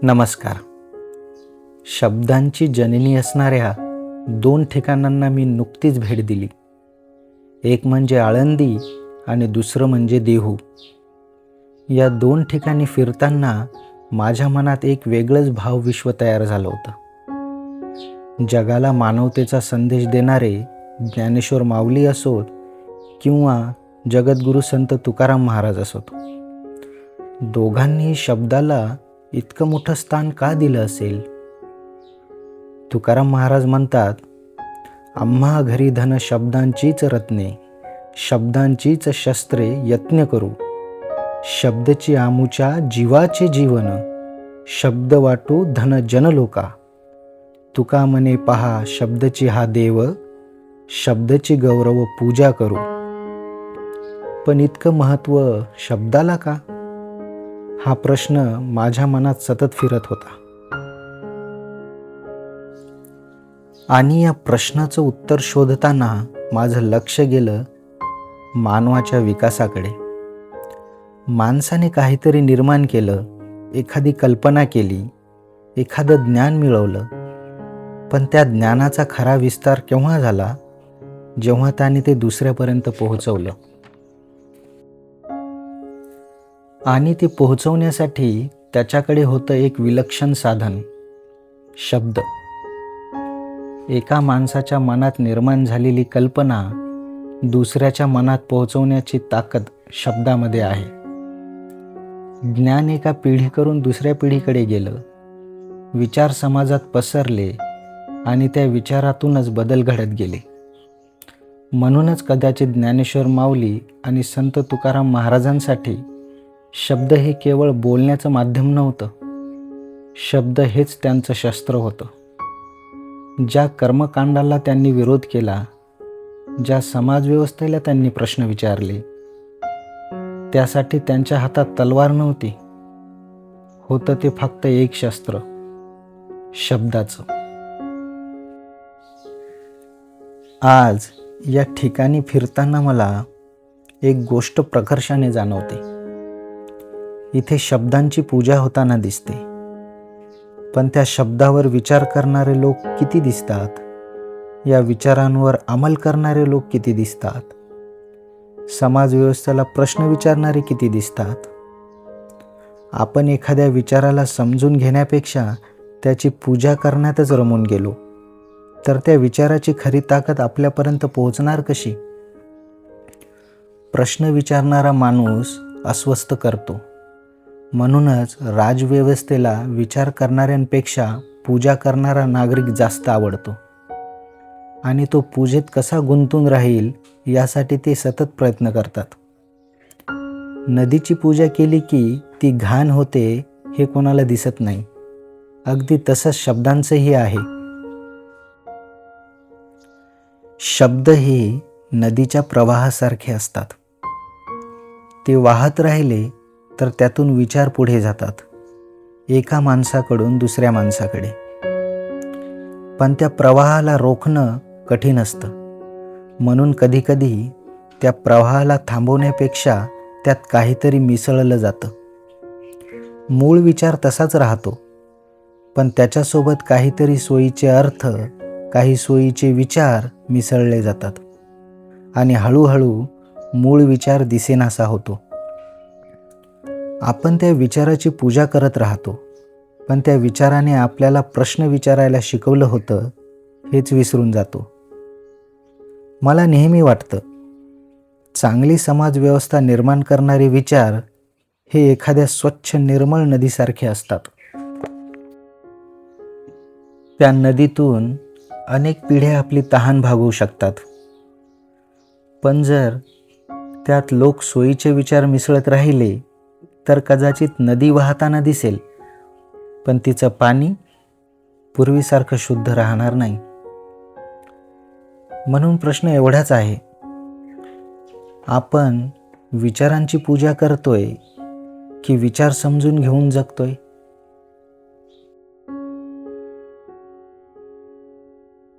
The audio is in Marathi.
नमस्कार. शब्दांची जननी असणाऱ्या 2 ठिकाणांना मी नुकतीच भेट दिली. एक म्हणजे आळंदी आणि दुसरं म्हणजे देहू. या 2 ठिकाणी फिरताना माझ्या मनात एक वेगळंच भावविश्व तयार झालं होतं. जगाला मानवतेचा संदेश देणारे ज्ञानेश्वर माऊली असोत किंवा जगद्गुरू संत तुकाराम महाराज असोत, दोघांनी शब्दाला इतकं मोठं स्थान का दिलं असेल? तुकाराम महाराज म्हणतात, आम्हा घरी धन शब्दांचीच रत्ने, शब्दांचीच शस्त्रे यत्न करू. शब्दची आमुच्या जीवाचे जीवन, शब्द वाटू धन जनलोका. तुका मने पहा शब्दची हा देव, शब्दची गौरव पूजा करू. पण इतकं महत्त्व शब्दाला का? हा प्रश्न माझ्या मनात सतत फिरत होता. आणि या प्रश्नाचं उत्तर शोधताना माझं लक्ष गेलं मानवाच्या विकासाकडे. माणसाने काहीतरी निर्माण केलं, एखादी कल्पना केली, एखादं ज्ञान मिळवलं. पण त्या ज्ञानाचा खरा विस्तार केव्हा झाला? जेव्हा त्याने ते दुसऱ्यापर्यंत पोहोचवलं. आणि ते पोहोचवण्यासाठी त्याच्याकडे होतं एक विलक्षण साधन, शब्द. एका माणसाच्या मनात निर्माण झालेली कल्पना दुसऱ्याच्या मनात पोहोचवण्याची ताकद शब्दामध्ये आहे. ज्ञान एका पिढीकडून दुसऱ्या पिढीकडे गेलं, विचार समाजात पसरले आणि त्या विचारातूनच बदल घडत गेले. म्हणूनच कदाचित ज्ञानेश्वर माऊली आणि संत तुकाराम महाराजांसाठी शब्द हे केवळ बोलण्याचं माध्यम नव्हतं. शब्द हेच त्यांचं शस्त्र होतं. ज्या कर्मकांडाला त्यांनी विरोध केला, ज्या समाजव्यवस्थेला त्यांनी प्रश्न विचारले, त्यासाठी त्यांच्या हातात तलवार नव्हती. होतं ते फक्त एक शस्त्र, शब्दाचं. आज या ठिकाणी फिरताना मला एक गोष्ट प्रकर्षाने जाणवते. इथे शब्दांची पूजा होताना दिसते, पण त्या शब्दावर विचार करणारे लोक किती दिसतात? या विचारांवर अंमल करणारे लोक किती दिसतात? समाजव्यवस्थेला प्रश्न विचारणारे किती दिसतात? आपण एखाद्या विचाराला समजून घेण्यापेक्षा त्याची पूजा करण्यातच रमून गेलो, तर त्या विचाराची खरी ताकद आपल्यापर्यंत पोहोचणार कशी? प्रश्न विचारणारा माणूस अस्वस्थ करतो. म्हणूनच राजव्यवस्थेला विचार करणाऱ्यांपेक्षा पूजा करणारा नागरिक जास्त आवडतो. आणि तो पूजेत कसा गुंतून राहील यासाठी ते सतत प्रयत्न करतात. नदीची पूजा केली की ती घाण होते हे कोणाला दिसत नाही. अगदी तसंच शब्दांचंही आहे. शब्द हे नदीच्या प्रवाहासारखे असतात. ते वाहत राहिले तर त्यातून विचार पुढे जातात, एका माणसाकडून दुसऱ्या माणसाकडे. पण त्या प्रवाहाला रोखणं कठीण असतं. म्हणून कधीकधी त्या प्रवाहाला थांबवण्यापेक्षा त्यात काहीतरी मिसळलं जातं. मूळ विचार तसाच राहतो, पण त्याच्यासोबत काहीतरी सोयीचे अर्थ, काही सोयीचे विचार मिसळले जातात आणि हळूहळू मूळ विचार दिसेनासा होतो. आपण त्या विचाराची पूजा करत राहतो, पण त्या विचाराने आपल्याला प्रश्न विचारायला शिकवलं होतं हेच विसरून जातो. मला नेहमी वाटतं, चांगली समाजव्यवस्था निर्माण करणारे विचार हे एखाद्या स्वच्छ निर्मळ नदीसारखे असतात. त्या नदीतून अनेक पिढ्या आपली तहान भागवू शकतात. पण जर त्यात लोक सोयीचे विचार मिसळत राहिले तर कदाचित नदी वाहताना दिसेल, पण तिचं पाणी पूर्वीसारखं शुद्ध राहणार नाही. म्हणून प्रश्न एवढाच आहे, आपण विचारांची पूजा करतोय की विचार समजून घेऊन जगतोय?